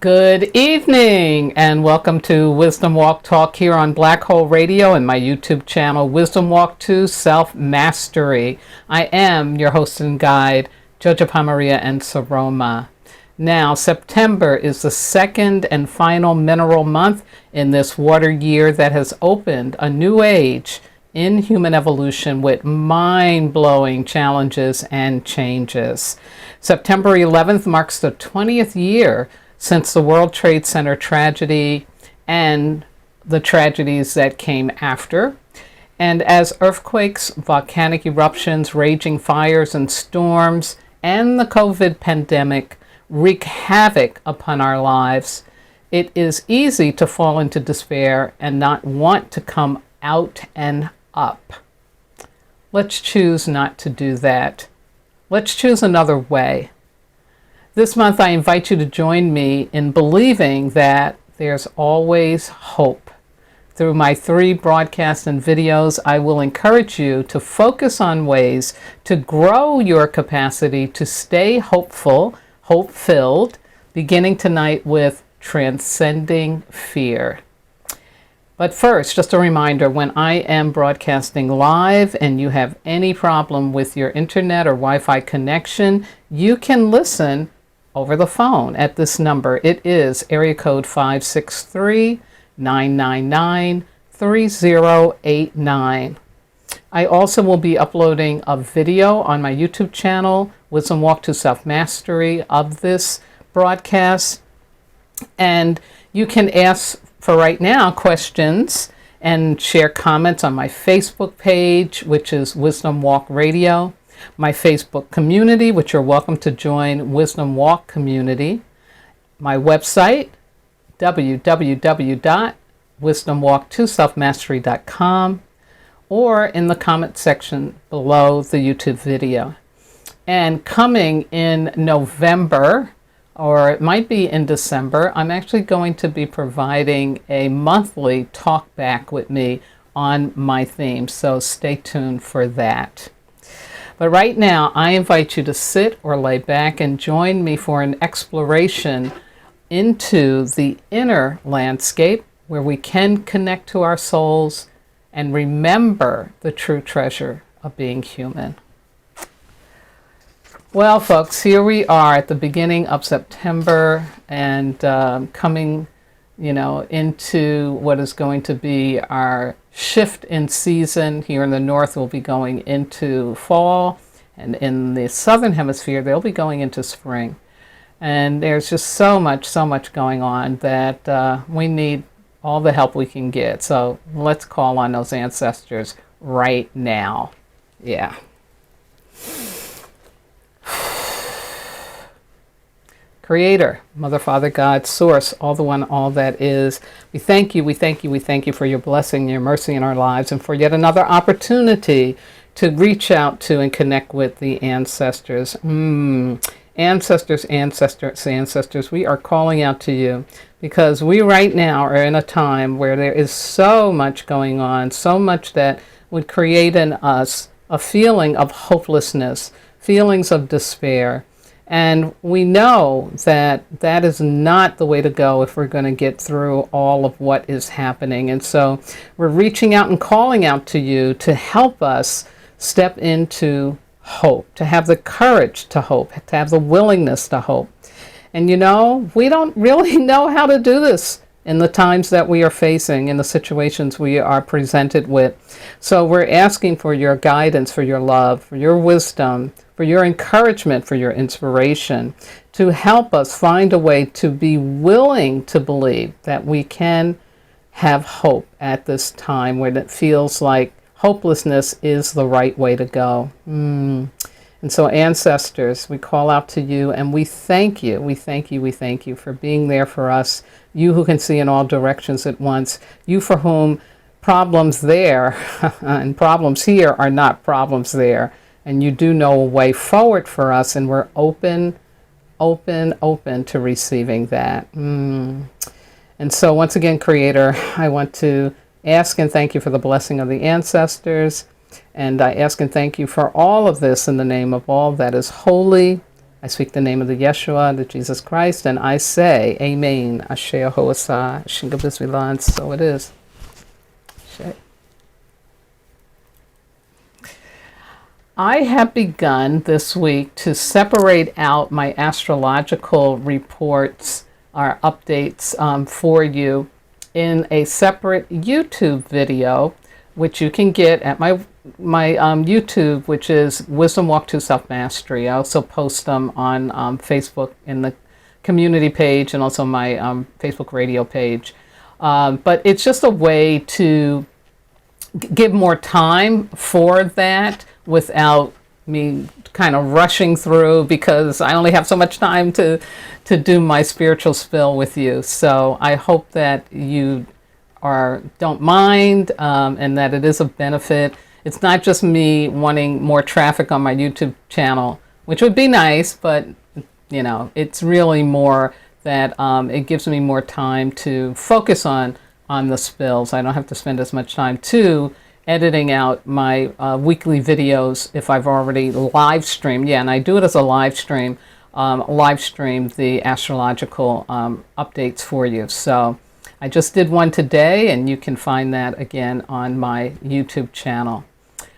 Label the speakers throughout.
Speaker 1: Good evening and welcome to Wisdom Walk Talk here on Black Hole Radio and my YouTube channel, Wisdom Walk to Self-Mastery. I am your host and guide, Jojo Pamaria and Saroma. Now, September is the second and final mineral month in this water year that has opened a new age in human evolution with mind-blowing challenges and changes. September 11th marks the 20th year since the World Trade Center tragedy and the tragedies that came after. And as earthquakes, volcanic eruptions, raging fires and storms, and the COVID pandemic wreak havoc upon our lives, it is easy to fall into despair and not want to come out and up. Let's choose not to do that. Let's choose another way. This month, I invite you to join me in believing that there's always hope. Through my 3 broadcasts and videos, I will encourage you to focus on ways to grow your capacity to stay hopeful, hope-filled, beginning tonight with Transcending Fear. But first, just a reminder, when I am broadcasting live and you have any problem with your internet or Wi-Fi connection, you can listen over the phone at this number. It is area code 563-999-3089. I also will be uploading a video on my YouTube channel, Wisdom Walk to Self-Mastery, of this broadcast. And you can ask, for right now, questions and share comments on my Facebook page, which is Wisdom Walk Radio. My Facebook community, which you're welcome to join, Wisdom Walk Community. My website, www.wisdomwalk2selfmastery.com, or in the comment section below the YouTube video. And coming in November, or it might be in December, I'm actually going to be providing a monthly talk back with me on my theme, so stay tuned for that. But right now, I invite you to sit or lay back and join me for an exploration into the inner landscape where we can connect to our souls and remember the true treasure of being human. Well, folks, here we are at the beginning of September and coming, into what is going to be our shift in season. Here in the north, we'll be going into fall, and in the southern hemisphere, they'll be going into spring. And there's just so much going on that we need all the help we can get. So let's call on those ancestors right now. Yeah. Creator, Mother, Father, God, Source, all the one, all that is. We thank you for your blessing, your mercy in our lives, and for yet another opportunity to reach out to and connect with the ancestors. Ancestors, we are calling out to you because we right now are in a time where there is so much going on, so much that would create in us a feeling of hopelessness, feelings of despair. And we know that that is not the way to go if we're going to get through all of what is happening. And so we're reaching out and calling out to you to help us step into hope, to have the courage to hope, to have the willingness to hope. And we don't really know how to do this in the times that we are facing, in the situations we are presented with. So we're asking for your guidance, for your love, for your wisdom, for your encouragement, for your inspiration, to help us find a way to be willing to believe that we can have hope at this time when it feels like hopelessness is the right way to go. And so ancestors, we call out to you and we thank you. We thank you for being there for us. You who can see in all directions at once. You for whom problems there and problems here are not problems there. And you do know a way forward for us, and we're open to receiving that. And so once again, Creator, I want to ask and thank you for the blessing of the ancestors. And I ask and thank you for all of this in the name of all that is holy, I speak the name of the Yeshua, the Jesus Christ, and I say, Amen. Asher Hoasa, Shinga Bismillah, and so it is. Asher. I have begun this week to separate out my astrological reports or updates for you in a separate YouTube video, which you can get at my YouTube, which is Wisdom Walk to Self Mastery. I also post them on Facebook in the community page and also my Facebook radio page. But it's just a way to give more time for that without me kind of rushing through, because I only have so much time to do my spiritual spill with you. So I hope that you don't mind and that it is of benefit. It's not just me wanting more traffic on my YouTube channel, which would be nice, but you know, it's really more that it gives me more time to focus on the spills. I don't have to spend as much time editing out my weekly videos if I've already live streamed. Yeah, and I do it as a live stream the astrological updates for you. So I just did one today, and you can find that again on my YouTube channel.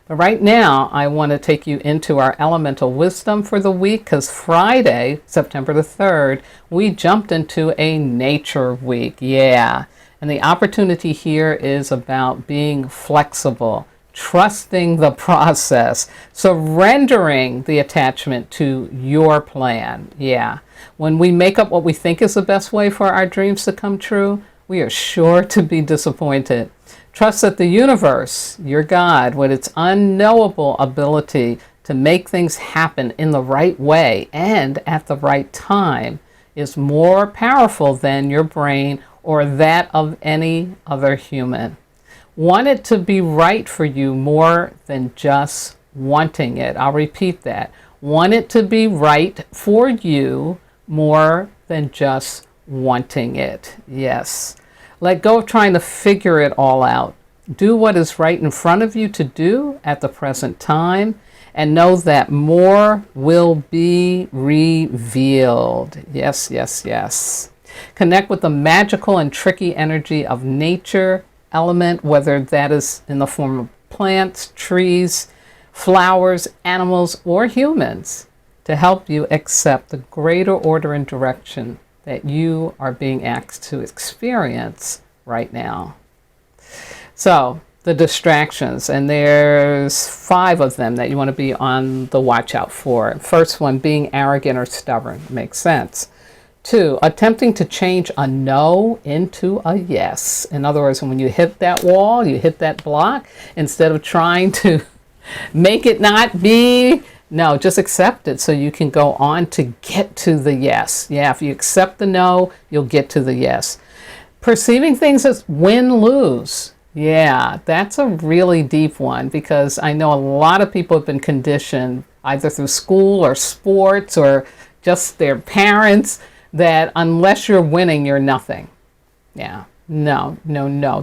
Speaker 1: But right now, I want to take you into our elemental wisdom for the week, because Friday, September the 3rd, we jumped into a nature week. Yeah. And the opportunity here is about being flexible, trusting the process, surrendering the attachment to your plan. Yeah. When we make up what we think is the best way for our dreams to come true, we are sure to be disappointed. Trust that the universe, your God, with its unknowable ability to make things happen in the right way and at the right time, is more powerful than your brain or that of any other human. Want it to be right for you more than just wanting it. I'll repeat that. Want it to be right for you more than just wanting it. Yes. Let go of trying to figure it all out. Do what is right in front of you to do at the present time, and know that more will be revealed. Yes, yes, yes. Connect with the magical and tricky energy of nature element, whether that is in the form of plants, trees, flowers, animals, or humans, to help you accept the greater order and direction that you are being asked to experience right now. So, the distractions, and there's 5 of them that you want to be on the watch out for. First one, being arrogant or stubborn. Makes sense. 2, attempting to change a no into a yes. In other words, when you hit that wall, you hit that block, instead of trying to make it not be, no, just accept it so you can go on to get to the yes. Yeah, if you accept the no, you'll get to the yes. Perceiving things as win-lose. Yeah, that's a really deep one, because I know a lot of people have been conditioned either through school or sports or just their parents that unless you're winning, you're nothing. Yeah, no.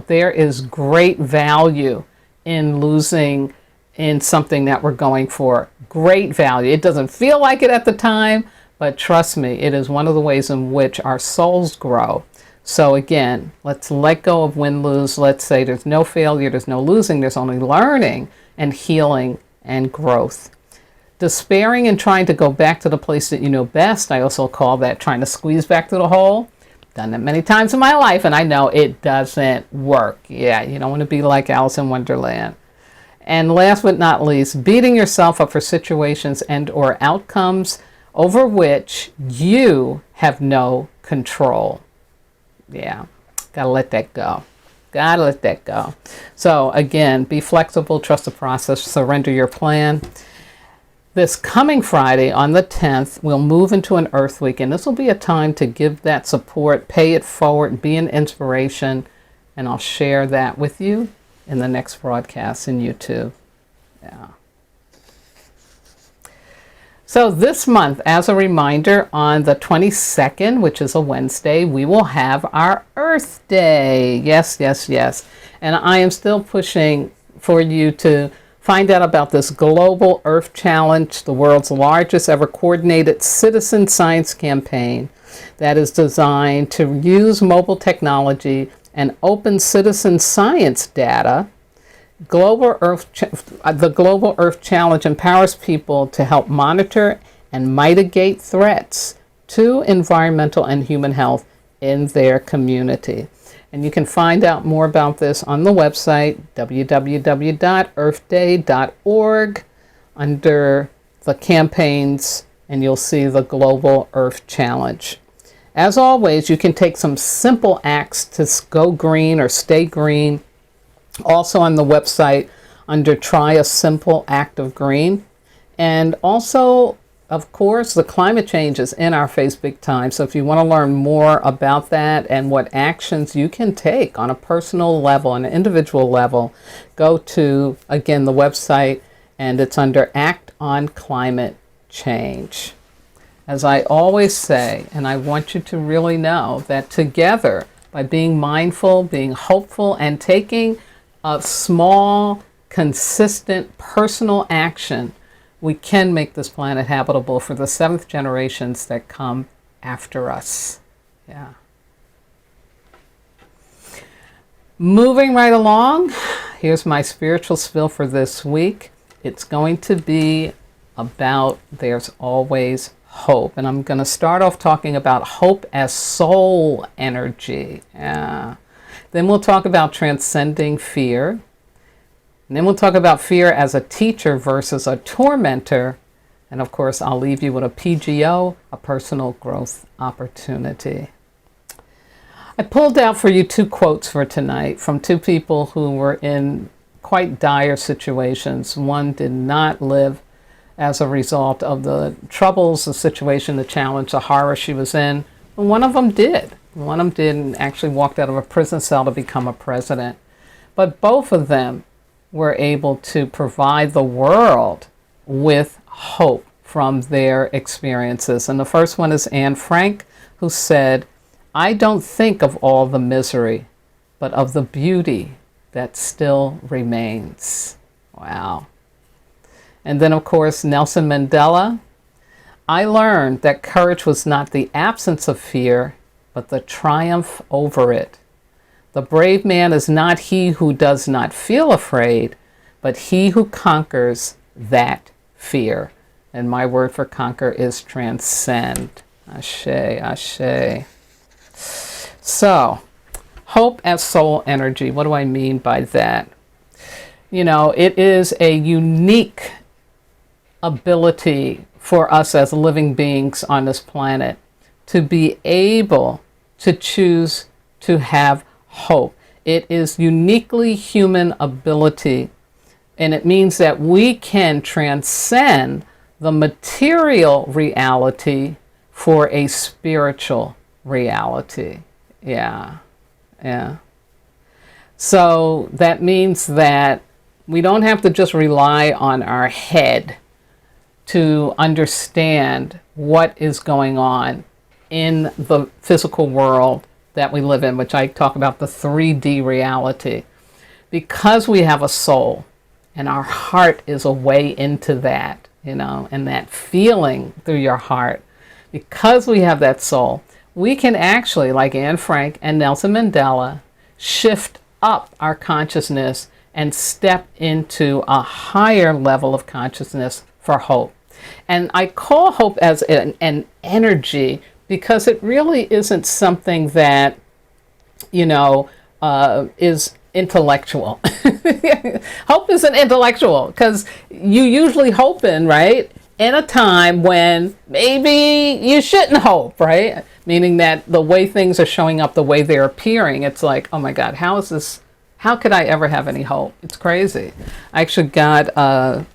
Speaker 1: There is great value in losing in something that we're going for. Great value. It doesn't feel like it at the time, but trust me, it is one of the ways in which our souls grow. So again, let's let go of win-lose. Let's say there's no failure, there's no losing, there's only learning and healing and growth. Despairing and trying to go back to the place that you know best, I also call that trying to squeeze back to the hole. Done that many times in my life, and I know it doesn't work. Yeah, you don't want to be like Alice in Wonderland. And last but not least, beating yourself up for situations and or outcomes over which you have no control. Yeah, gotta let that go. Gotta let that go. So again, be flexible, trust the process, surrender your plan. This coming Friday on the 10th, we'll move into an Earth Week, and this will be a time to give that support, pay it forward, be an inspiration, and I'll share that with you in the next broadcast in YouTube. Yeah. So this month, as a reminder, on the 22nd, which is a Wednesday, we will have our Earth Day. Yes, yes, yes. And I am still pushing for you to Find out about this Global Earth Challenge, the world's largest ever coordinated citizen science campaign that is designed to use mobile technology and open citizen science data. The Global Earth Challenge empowers people to help monitor and mitigate threats to environmental and human health in their community. And you can find out more about this on the website, www.earthday.org, under the campaigns, and you'll see the Global Earth Challenge. As always, you can take some simple acts to go green or stay green. Also on the website under Try a Simple Act of Green. And also, of course, the climate change is in our face big time. So if you want to learn more about that and what actions you can take on a personal level, an individual level, go to, again, the website, and it's under Act on Climate Change. As I always say, and I want you to really know that together, by being mindful, being hopeful, and taking a small, consistent, personal action, we can make this planet habitable for the 7th generations that come after us. Yeah. Moving right along, here's my spiritual spill for this week. It's going to be about there's always hope. And I'm going to start off talking about hope as soul energy. Yeah. Then we'll talk about transcending fear. And then we'll talk about fear as a teacher versus a tormentor. And of course, I'll leave you with a PGO, a personal growth opportunity. I pulled out for you 2 quotes for tonight from 2 people who were in quite dire situations. One did not live as a result of the troubles, the situation, the challenge, the horror she was in. And one of them did. One of them did and actually walked out of a prison cell to become a president. But both of them were able to provide the world with hope from their experiences. And the first one is Anne Frank, who said, "I don't think of all the misery, but of the beauty that still remains." Wow. And then, of course, Nelson Mandela, "I learned that courage was not the absence of fear, but the triumph over it. The brave man is not he who does not feel afraid, but he who conquers that fear." And my word for conquer is transcend. Ashe, ashe. So, hope as soul energy. What do I mean by that? You know, it is a unique ability for us as living beings on this planet to be able to choose to have hope. It is uniquely human ability, and it means that we can transcend the material reality for a spiritual reality. Yeah. So that means that we don't have to just rely on our head to understand what is going on in the physical world that we live in, which I talk about the 3D reality. Because we have a soul and our heart is a way into that, you know, and that feeling through your heart, because we have that soul, we can actually, like Anne Frank and Nelson Mandela, shift up our consciousness and step into a higher level of consciousness for hope. And I call hope as an energy because it really isn't something that, you know, is intellectual. Hope isn't intellectual because you usually hoping, right, in a time when maybe you shouldn't hope, right? Meaning that the way things are showing up, the way they're appearing, it's like, oh my God, how is this? How could I ever have any hope? It's crazy. I actually got a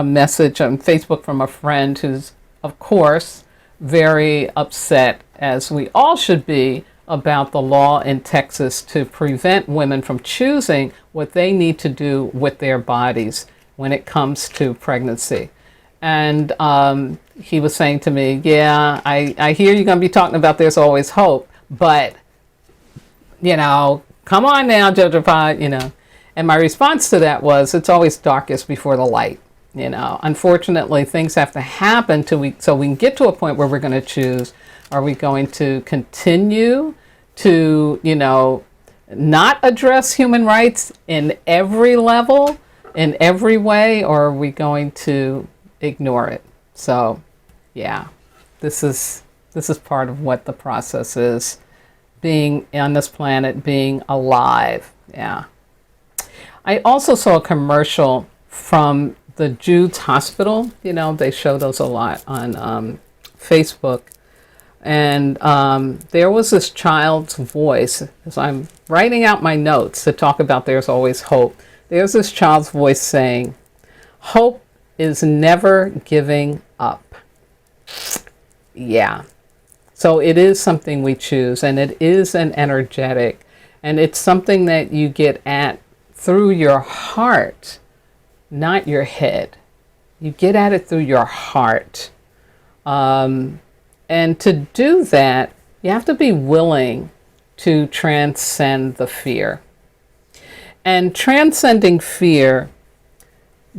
Speaker 1: message on Facebook from a friend who's, of course, very upset, as we all should be, about the law in Texas to prevent women from choosing what they need to do with their bodies when it comes to pregnancy. And he was saying to me, yeah, I hear you're going to be talking about there's always hope, but, you know, come on now, Jojo Pod, you know. And my response to that was, it's always darkest before the light. You know, unfortunately, things have to happen so we can get to a point where we're going to choose. Are we going to continue to, you know, not address human rights in every level, in every way, or are we going to ignore it? So, yeah, this is part of what the process is, being on this planet, being alive. Yeah. I also saw a commercial from the Jude's Hospital. You know, they show those a lot on Facebook. And there was this child's voice, as I'm writing out my notes to talk about There's Always Hope. There's this child's voice saying, hope is never giving up. Yeah. So it is something we choose, and it is an energetic, and it's something that you get at through your heart, not your head. You get at it through your heart. And to do that, you have to be willing to transcend the fear. And transcending fear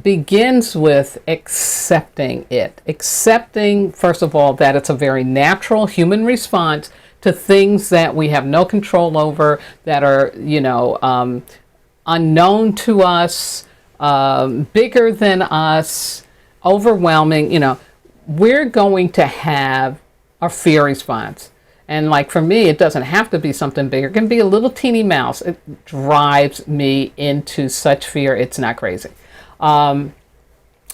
Speaker 1: begins with accepting it. Accepting, first of all, that it's a very natural human response to things that we have no control over, that are, you know, unknown to us, bigger than us, overwhelming. You know, we're going to have a fear response. And like for me, it doesn't have to be something bigger. It can be a little teeny mouse. It drives me into such fear. It's not crazy. And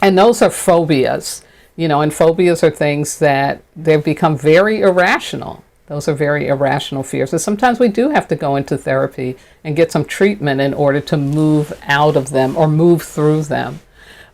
Speaker 1: those are phobias, you know, and phobias are things that they've become very irrational. Those are very irrational fears. And sometimes we do have to go into therapy and get some treatment in order to move out of them or move through them.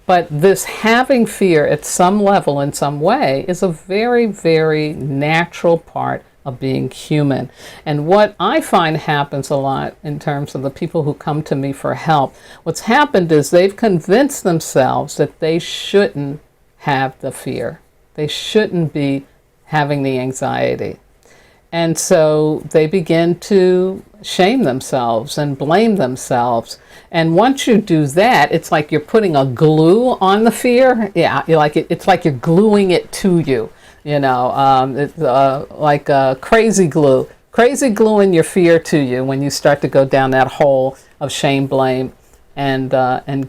Speaker 1: But this having fear at some level, in some way, is a very, very natural part of being human. And what I find happens a lot in terms of the people who come to me for help, what's happened is they've convinced themselves that they shouldn't have the fear. They shouldn't be having the anxiety. And so they begin to shame themselves and blame themselves. And once you do that, it's like you're putting a glue on the fear. Yeah, it's like you're gluing it to you. You know, it's like crazy glue. Crazy gluing your fear to you when you start to go down that hole of shame, blame, and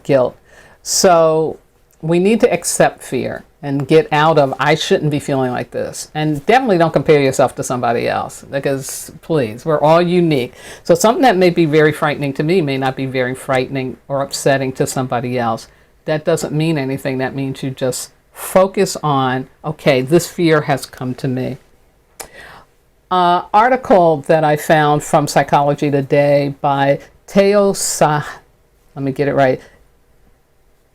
Speaker 1: guilt. So we need to accept fear and get out of, I shouldn't be feeling like this. And definitely don't compare yourself to somebody else, because please, we're all unique. So something that may be very frightening to me may not be very frightening or upsetting to somebody else. That doesn't mean anything. That means you just focus on, okay, this fear has come to me. Article that I found from Psychology Today by let me get it right.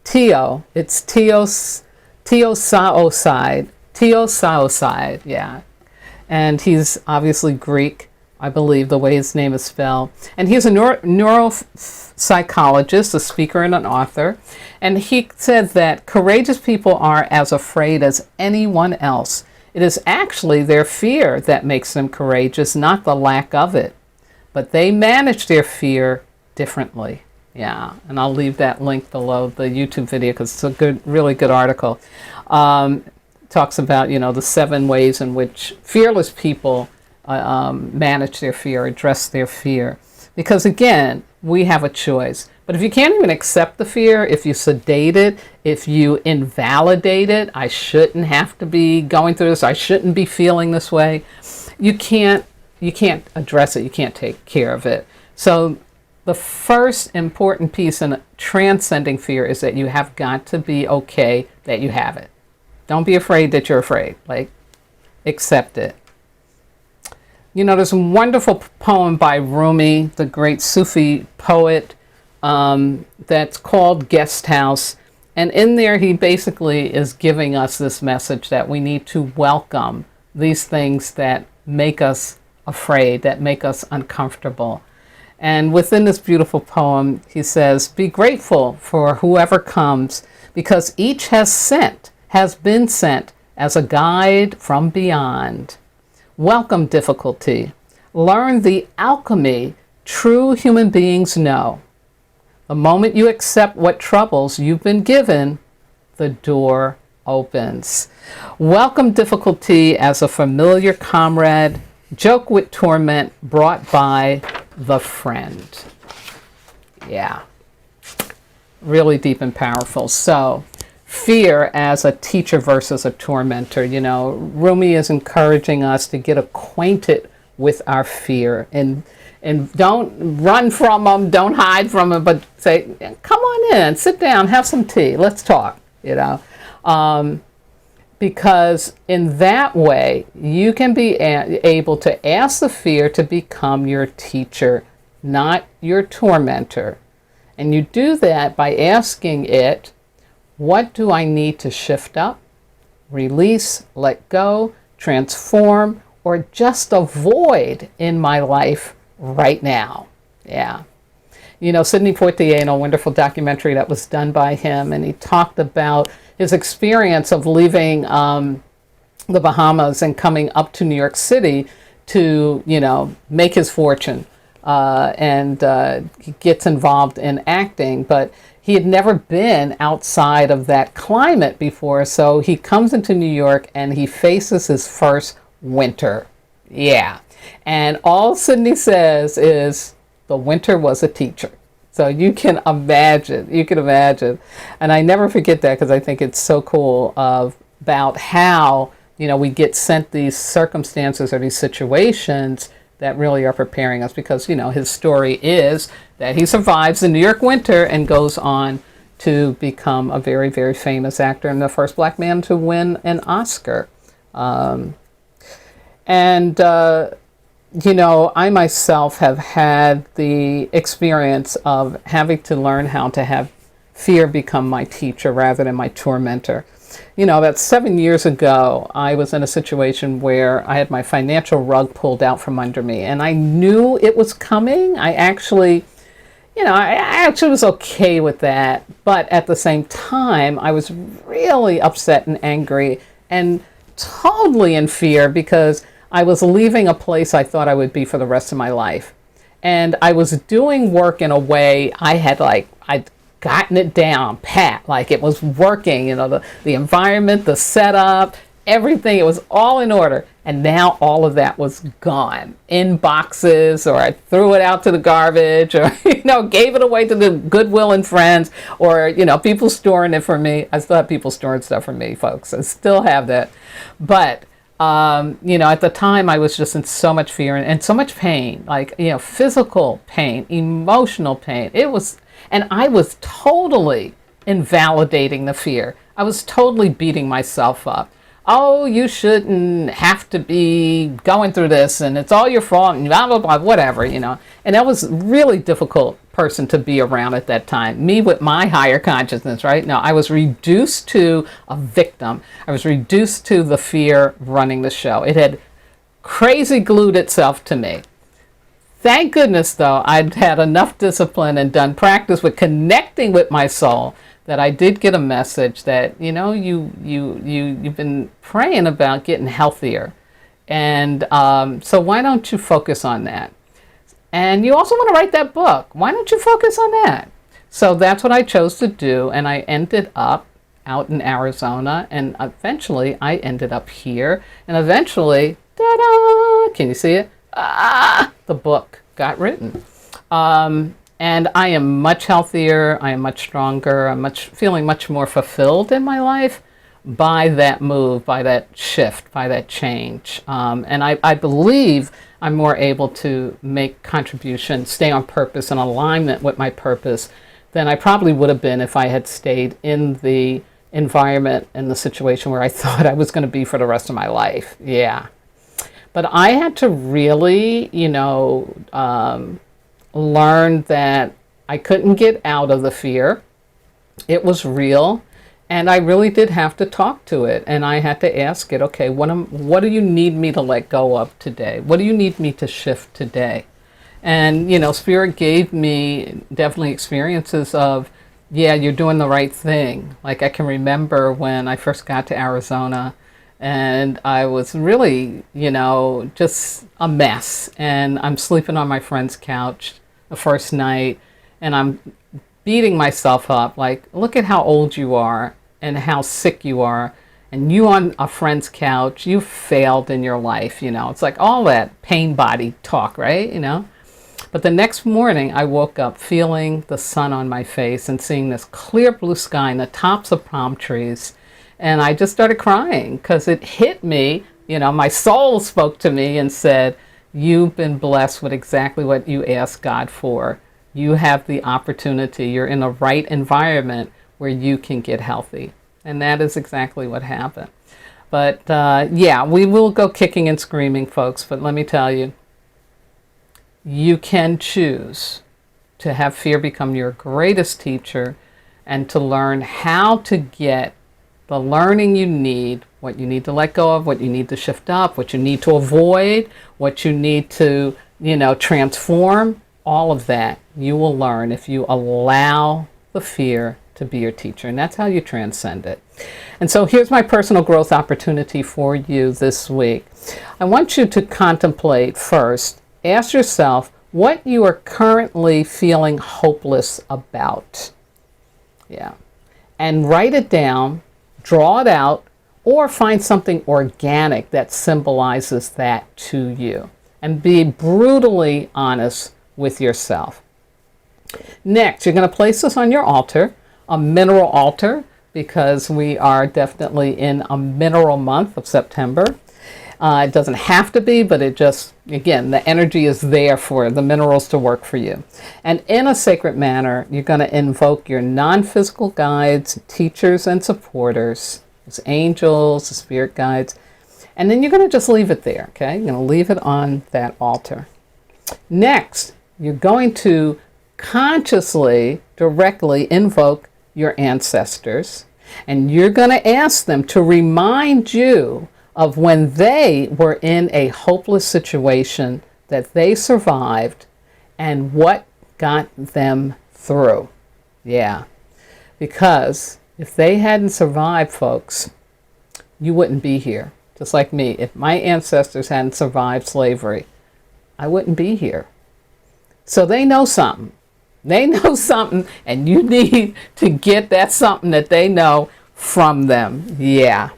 Speaker 1: It's Saoside, yeah. And he's obviously Greek, I believe, the way his name is spelled. And he's a neuropsychologist, a speaker, and an author. And he said that courageous people are as afraid as anyone else. It is actually their fear that makes them courageous, not the lack of it. But they manage their fear differently. Yeah, and I'll leave that link below the YouTube video because it's a good, really good article. Talks about, you know, the 7 ways in which fearless people manage their fear, address their fear. Because again, we have a choice. But if you can't even accept the fear, if you sedate it, if you invalidate it, I shouldn't have to be going through this, I shouldn't be feeling this way, you can't address it, you can't take care of it. So the first important piece in transcending fear is that you have got to be okay that you have it. Don't be afraid that you're afraid. Like, accept it. You know, there's a wonderful poem by Rumi, the great Sufi poet, that's called Guest House. And in there, he basically is giving us this message that we need to welcome these things that make us afraid, that make us uncomfortable. And within this beautiful poem, he says, be grateful for whoever comes, because each has been sent as a guide from beyond. Welcome difficulty. Learn the alchemy true human beings know. The moment you accept what troubles you've been given, the door opens. Welcome difficulty as a familiar comrade. Joke with torment brought by the friend. Yeah. Really deep and powerful. So, fear as a teacher versus a tormentor. You know, Rumi is encouraging us to get acquainted with our fear and don't run from them, don't hide from them, but say, come on in, sit down, have some tea, let's talk, you know. Because in that way, you can be able to ask the fear to become your teacher, not your tormentor. And you do that by asking it, what do I need to shift up, release, let go, transform, or just avoid in my life right now? Yeah. You know, Sidney Poitier, in a wonderful documentary that was done by him, and he talked about his experience of leaving the Bahamas and coming up to New York City to, you know, make his fortune. He gets involved in acting, but he had never been outside of that climate before, so he comes into New York and he faces his first winter. Yeah. And all Sidney says is, the winter was a teacher. So you can imagine. And I never forget that because I think it's so cool about how, you know, we get sent these circumstances or these situations that really are preparing us, because, you know, his story is that he survives the New York winter and goes on to become a very, very famous actor and the first black man to win an Oscar. You know, I myself have had the experience of having to learn how to have fear become my teacher rather than my tormentor. You know, about 7 years ago, I was in a situation where I had my financial rug pulled out from under me, and I knew it was coming. I actually was okay with that, but at the same time, I was really upset and angry and totally in fear because I was leaving a place I thought I would be for the rest of my life. And I was doing work in a way I'd gotten it down pat, like it was working, you know, the environment, the setup, everything, it was all in order. And now all of that was gone in boxes, or I threw it out to the garbage, or, you know, gave it away to the Goodwill and Friends, or, you know, people storing it for me. I still have people storing stuff for me, folks. I still have that. But, you know, at the time I was just in so much fear and so much pain, like, you know, physical pain, emotional pain. And I was totally invalidating the fear. I was totally beating myself up. Oh, you shouldn't have to be going through this, and it's all your fault, and blah, blah, blah, whatever, you know. And that was a really difficult person to be around at that time. Me with my higher consciousness, right? No, I was reduced to a victim. I was reduced to the fear running the show. It had crazy glued itself to me. Thank goodness, though, I'd had enough discipline and done practice with connecting with my soul that I did get a message that, you know, you've been praying about getting healthier. And so why don't you focus on that? And you also want to write that book. Why don't you focus on that? So that's what I chose to do. And I ended up out in Arizona. And eventually I ended up here. And eventually, ta-da! Can you see it? The book got written. And I am much healthier, I am much stronger, I'm feeling much more fulfilled in my life by that move, by that shift, by that change. And I believe I'm more able to make contributions, stay on purpose, in alignment with my purpose than I probably would have been if I had stayed in the environment and the situation where I thought I was going to be for the rest of my life. Yeah. But I had to really, you know, learn that I couldn't get out of the fear. It was real, and I really did have to talk to it. And I had to ask it, okay, what do you need me to let go of today? What do you need me to shift today? And, you know, Spirit gave me definitely experiences of, yeah, you're doing the right thing. Like, I can remember when I first got to Arizona, and I was really, you know, just a mess. And I'm sleeping on my friend's couch the first night, and I'm beating myself up, like, look at how old you are and how sick you are, and you on a friend's couch, you failed in your life, you know. It's like all that pain body talk, right? You know. But the next morning, I woke up feeling the sun on my face and seeing this clear blue sky and the tops of palm trees. And I just started crying because it hit me. You know, my soul spoke to me and said, you've been blessed with exactly what you asked God for. You have the opportunity. You're in the right environment where you can get healthy. And that is exactly what happened. But yeah, we will go kicking and screaming, folks. But let me tell you, you can choose to have fear become your greatest teacher and to learn how to get the learning you need, what you need to let go of, what you need to shift up, what you need to avoid, what you need to, you know, transform. All of that you will learn if you allow the fear to be your teacher. And that's how you transcend it. And so here's my personal growth opportunity for you this week. I want you to contemplate first, ask yourself what you are currently feeling hopeless about. Yeah. And write it down, draw it out, or find something organic that symbolizes that to you. And be brutally honest with yourself. Next, you're going to place this on your altar, a mineral altar, because we are definitely in a mineral month of September. It doesn't have to be, but it just, again, the energy is there for the minerals to work for you. And in a sacred manner, you're going to invoke your non-physical guides, teachers, and supporters, those angels, the spirit guides, and then you're going to just leave it there, okay? You're going to leave it on that altar. Next, you're going to consciously, directly invoke your ancestors, and you're going to ask them to remind you of when they were in a hopeless situation that they survived and what got them through. Yeah, because if they hadn't survived, folks, you wouldn't be here. Just like me, if my ancestors hadn't survived slavery, I wouldn't be here. So they know something. They know something, and you need to get that something that they know from them. Yeah.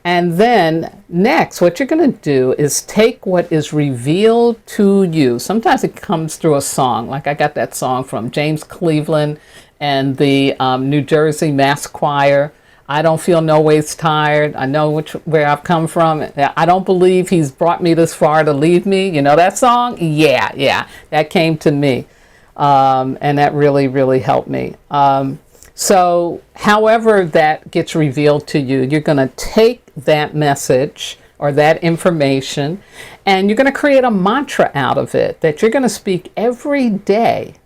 Speaker 1: And then next, what you're going to do is take what is revealed to you. Sometimes it comes through a song, like I got that song from James Cleveland and the New Jersey Mass Choir. I don't feel no ways tired. I know where I've come from. I don't believe he's brought me this far to leave me. You know that song? Yeah. That came to me. And that really, really helped me. So however that gets revealed to you, you're going to take that message or that information and you're going to create a mantra out of it that you're going to speak every day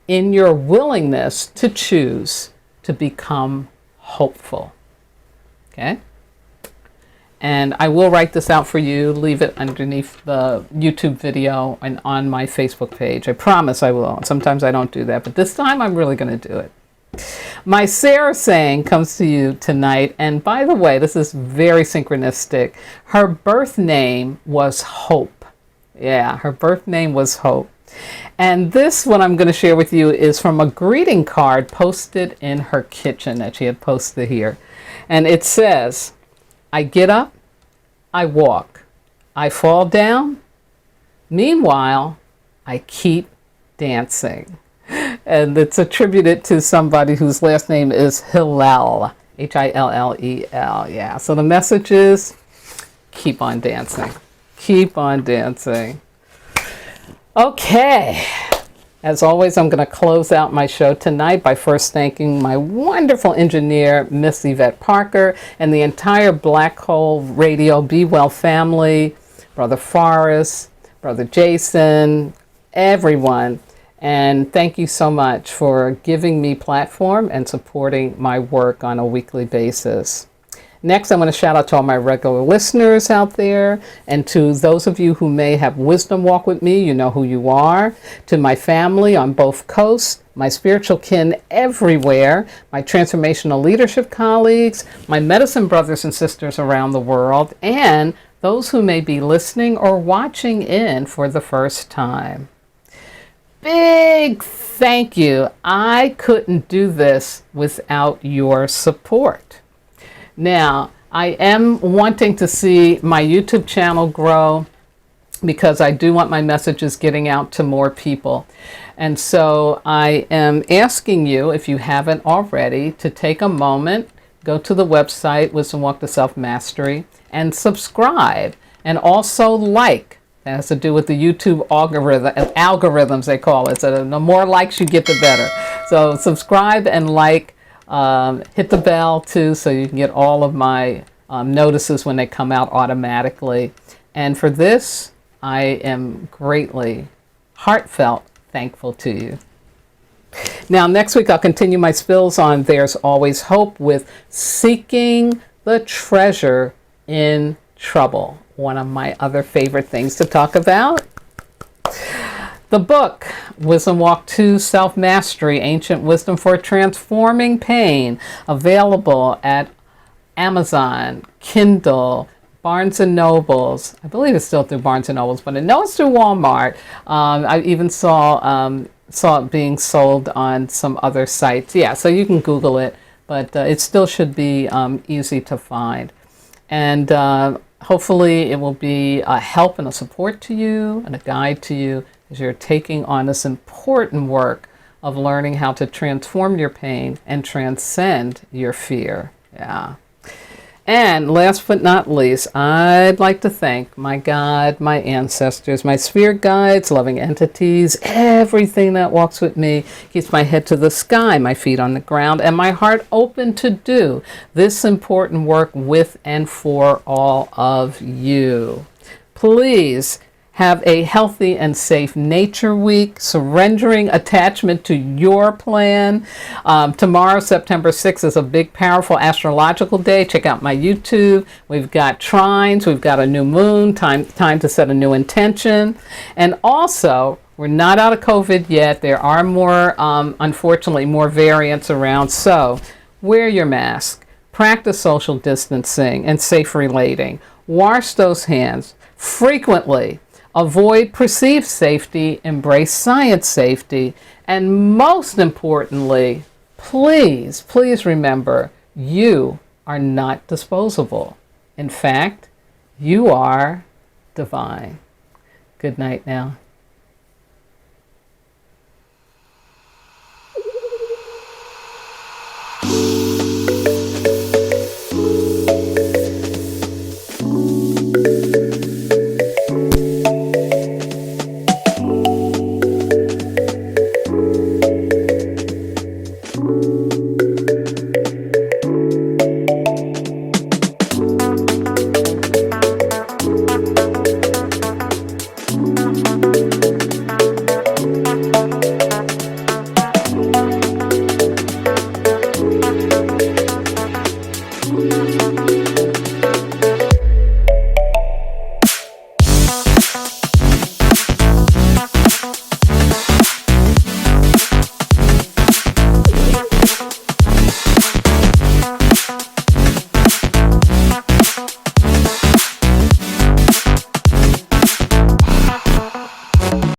Speaker 1: in your willingness to choose to become hopeful. Okay? And I will write this out for you, leave it underneath the YouTube video and on my Facebook page. I promise I will. Sometimes I don't do that, but this time I'm really going to do it. My Sara Saying comes to you tonight, and by the way, this is very synchronistic. Her birth name was Hope. Yeah, her birth name was Hope. And this, what I'm going to share with you, is from a greeting card posted in her kitchen that she had posted here. And it says, I get up, I walk, I fall down, meanwhile, I keep dancing. And it's attributed to somebody whose last name is Hillel, Hillel. Yeah, so the message is keep on dancing. Keep on dancing. Okay. As always, I'm going to close out my show tonight by first thanking my wonderful engineer, Miss Yvette Parker, and the entire Black Hole Radio Be Well family, Brother Forrest, Brother Jason, everyone. And thank you so much for giving me platform and supporting my work on a weekly basis. Next, I'm going to shout out to all my regular listeners out there, and to those of you who may have wisdom walk with me, you know who you are. To my family on both coasts, my spiritual kin everywhere, my transformational leadership colleagues, my medicine brothers and sisters around the world, and those who may be listening or watching in for the first time. big thank you. I couldn't do this without your support. Now, I am wanting to see my YouTube channel grow because I do want my messages getting out to more people. And so I am asking you, if you haven't already, to take a moment, go to the website, Wisdom Walk to Self-Mastery, and subscribe. And also like. That has to do with the YouTube algorithms, they call it. So the more likes you get, the better. So subscribe and like. Hit the bell too, so you can get all of my notices when they come out automatically. And for this, I am greatly, heartfelt thankful to you. Now, next week, I'll continue my spills on There's Always Hope with Seeking the Treasure in Trouble. One of my other favorite things to talk about. The book, Wisdom Walk to Self-Mastery, Ancient Wisdom for Transforming Pain, available at Amazon, Kindle, Barnes & Nobles. I believe it's still through Barnes & Nobles, but I know it's through Walmart. I even saw it being sold on some other sites. Yeah, so you can Google it, but it still should be easy to find. And hopefully it will be a help and a support to you and a guide to you as you're taking on this important work of learning how to transform your pain and transcend your fear. Yeah. And last but not least, I'd like to thank my God, my ancestors, my spirit guides, loving entities, everything that walks with me, keeps my head to the sky, my feet on the ground, and my heart open to do this important work with and for all of you. Please have a healthy and safe nature week, surrendering attachment to your plan. Tomorrow, September 6th, is a big, powerful astrological day. Check out my YouTube. We've got trines. We've got a new moon, time to set a new intention. And also, we're not out of COVID yet. There are more, unfortunately, more variants around. So wear your mask, practice social distancing and safe relating, wash those hands frequently. Avoid perceived safety, embrace science safety, and most importantly, please remember, you are not disposable. In fact, you are divine. Good night now.